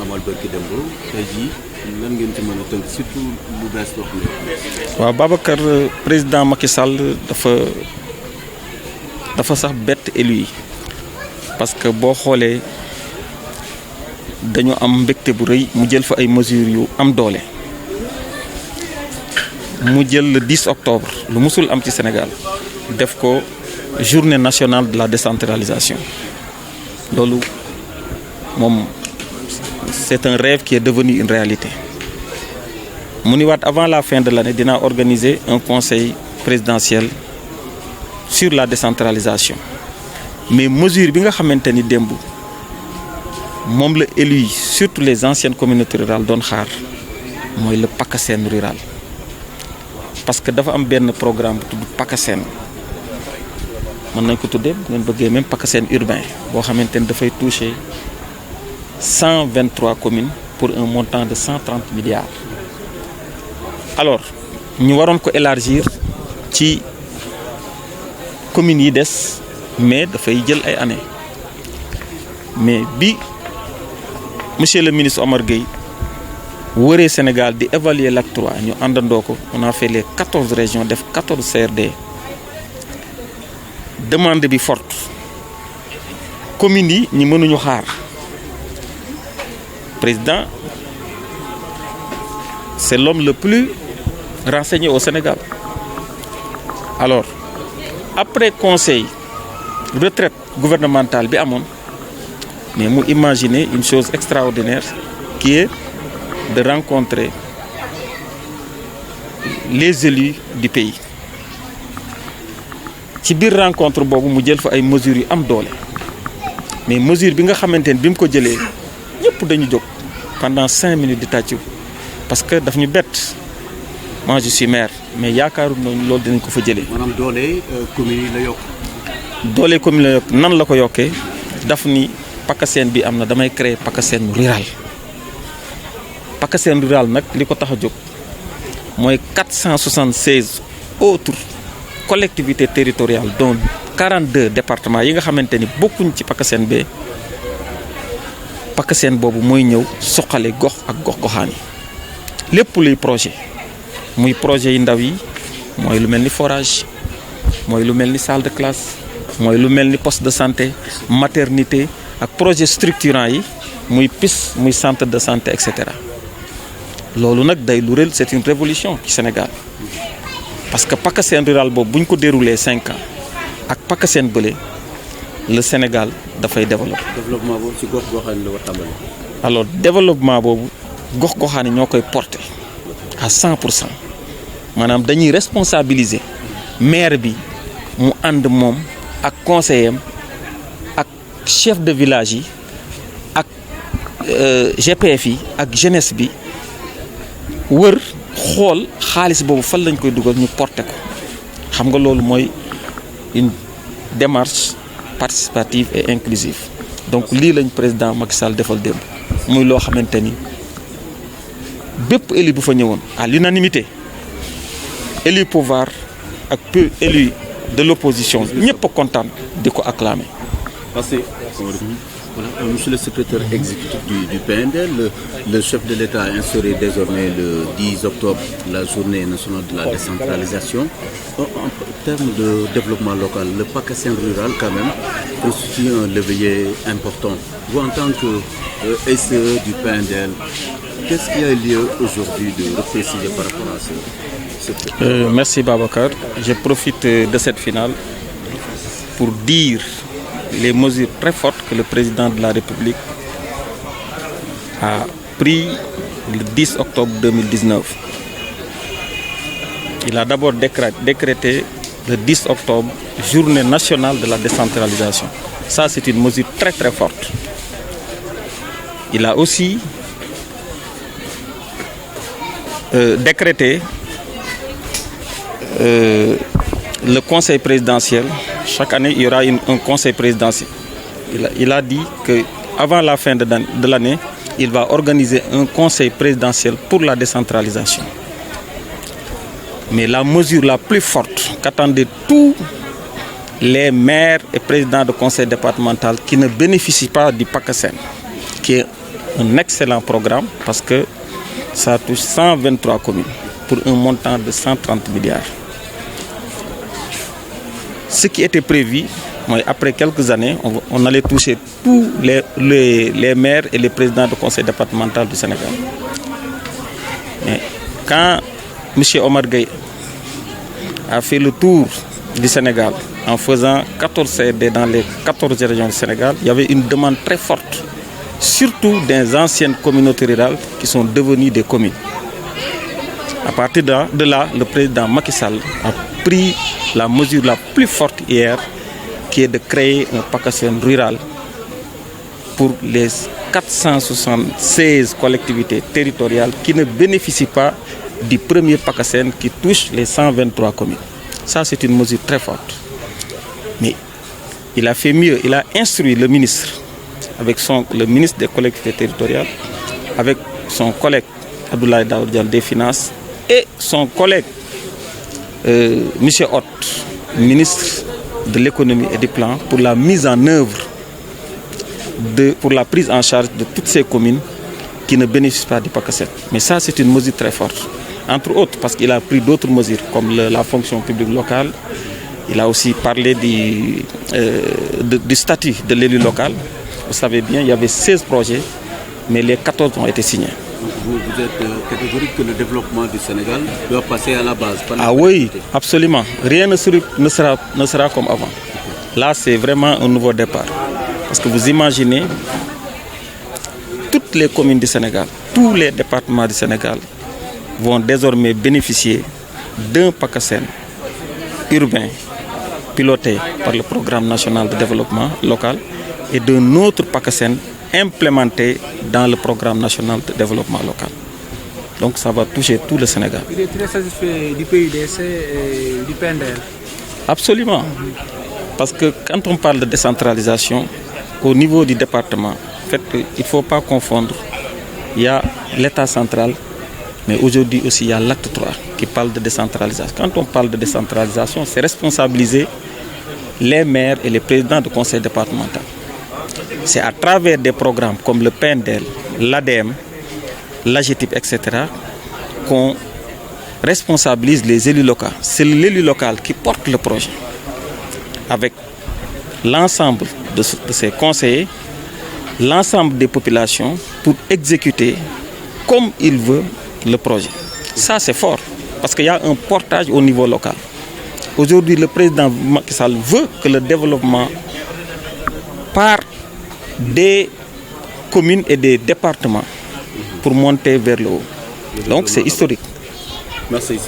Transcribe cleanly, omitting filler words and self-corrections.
amal barki démb tey jii lan ngeen ci mën a tënk surtout lu bees loo xam ne. waaw Babacar, président Macky Sall dafa sax bett élu yi parce que boo xoolee dañu am mbégte bu rëy mu jël fa ay mesures yu am doole. mu jël le 10 octobre lu musul am ci Sénégal def ko journée nationale de la décentralisation loolu moom c'est un rêve qui est devenu une réalité. mu ni waat avant la fin de l'année dinaa organiser un conseil présidentiel sur la décentralisation mais mesure bi nga xamante ni démb moom la élu yi surtout les anciennes communautés rurales doon xaar mooy le PACASEN rural parce que dafa am benn programme bu tudd PACASEN mën nañ ko tuddee bu ngeen bëggee même PACASEN urbain boo xamante ni dafay toucher 123 communes pour un montant de 130 milliards. alors ñu waroon ko élargir ci communes yi des mais dafay jël ay années mais bi monsieur le ministre Omar Gueye wëree Sénégal di évaluer l'acte 3 ñu àndandoo ko on a fait les 14 régions def 14 CRD demande bi forte communes yi ñi mënuñu xaar président c'est l'homme le plus renseigné au Sénégal. alors après conseil retraite gouvernementale bi amoon mais mu imaginer une chose extraordinaire qui est de rencontrer les élus du pays ci biir rencontre boobu mu jël fa ay mesures yu am doole mais mesure bi nga xamante ni bi mu ko jëlee ñëpp dañu jóg pendant 5 minutes di tàccu parce que daf ñu bett. moi je suis maire mais yaakaaru nañu loolu dinañ ko fa jëlee. maanaam doole commune yi la yokk. doole commune la yokk nan la ko yokkee daf ni PACASEN bi am na damay créer PACASEN rural. PACASEN rural nag li ko tax a jóg mooy 476 autres collectivités territoriales dont 42 départements yi nga xamante ni bokkuñ ci PACASEN bee PACASEN boobu mooy ñëw soqale gox ak gox-goxaan yi lépp luy projet muy projet yi ndaw yi mooy lu mel ni forage mooy lu mel ni salle de classe mooy lu mel ni poste de santé maternité ak projet structurant yi muy PIS muy centre de santé et cetera. loolu nag day lu rël c'est une révolution ci Sénégal parce que PACASEN rural boobu bu ñu ko déroulé 5 ans ak PACASEN bële le Sénégal dafay développer. développement boobu ci gox-goxaan la war a tàmbali. alors développement boobu gox-goxaan yi ñoo koy porter à 100% maanaam dañuy responsabiliser maire bi mu ànd moom ak conseiller am ak chef de village yi ak GPF yi ak jeunesse bi. wër xool xaalis boobu fan lañ koy dugal ñu porter ko xam nga loolu mooy une démarche participative et inclusive donc lii lañ président Macky Sall defal démb muy loo xamante ni bépp élu bu fa ñëwoon à l'unanimité élu pouvoir ak peu élu de l'opposition ñëpp a kontaan di ko acclamer. parce que voilà, monsieur le secrétaire exécutif du PNDL, le chef de l'État a instauré désormais le 10 octobre la journée nationale de la décentralisation. En termes de développement local, le PACASEN rural quand même constitue un levier important. Vous en tant que SE du PNDL, qu'est-ce qu'il y a lieu aujourd'hui de préciser par rapport à ça? Merci Babacar. Je profite de cette finale pour dire les mesures très fortes que le président de la République a prises le 10 octobre 2019. Il a d'abord décrété le 10 octobre journée nationale de la décentralisation. Ça, c'est une mesure très très forte. Il a aussi décrété le conseil présidentiel. Chaque année, il y aura un conseil présidentiel. Il a dit qu'avant la fin de l'année, il va organiser un conseil présidentiel pour la décentralisation. Mais la mesure la plus forte qu'attendaient tous les maires et présidents de conseil départemental qui ne bénéficient pas du PACASEN, qui est un excellent programme parce que ça touche 123 communes pour un montant de 130 milliards. Ce qui était prévu, après quelques années, on allait toucher tous les maires et les présidents du conseil départemental du Sénégal. Mais quand M. Omar Gueye a fait le tour du Sénégal en faisant 14 CD dans les 14 régions du Sénégal, il y avait une demande très forte, surtout des anciennes communautés rurales qui sont devenues des communes. À partir de là, le président Macky Sall a pris la mesure la plus forte hier, qui est de créer un PACASEN rural pour les 476 collectivités territoriales qui ne bénéficient pas du premier PACASEN qui touche les 123 communes. Ça, c'est une mesure très forte. Mais il a fait mieux, il a instruit le ministre, avec le ministre des collectivités territoriales, avec son collègue Abdoulaye Daouda Diallo des Finances et son collègue M. Hott, ministre de l'économie et des plans, pour la mise en œuvre, pour la prise en charge de toutes ces communes qui ne bénéficient pas du PACASEN. Mais ça, c'est une mesure très forte. Entre autres, parce qu'il a pris d'autres mesures, comme la fonction publique locale. Il a aussi parlé du statut de l'élu local. Vous savez bien, il y avait 16 projets, mais les 14 ont été signés. Vous êtes catégorique que le développement du Sénégal doit passer à la base. Ah oui, absolument. Rien ne sera comme avant. Là, c'est vraiment un nouveau départ. Parce que vous imaginez, toutes les communes du Sénégal, tous les départements du Sénégal vont désormais bénéficier d'un PACASEN urbain piloté par le Programme national de développement local et d'un autre PACASEN implémenté dans le Programme national de développement local. Donc ça va toucher tout le Sénégal. Il est très satisfait du PUDC et du PNDL. Absolument. Parce que quand on parle de décentralisation, au niveau du département, en fait, il ne faut pas confondre. Il y a l'État central, mais aujourd'hui aussi il y a l'acte 3 qui parle de décentralisation. Quand on parle de décentralisation, c'est responsabiliser les maires et les présidents du conseil départemental. C'est à travers des programmes comme le PNDL, l'ADM, l'AGETIP, etc., qu'on responsabilise les élus locaux. C'est l'élu local qui porte le projet avec l'ensemble de ses conseillers, l'ensemble des populations pour exécuter comme il veut le projet. Ça, c'est fort parce qu'il y a un portage au niveau local. Aujourd'hui, le président Macky Sall veut que le développement parte des communes et des départements pour monter vers le haut. Donc, c'est historique. Merci.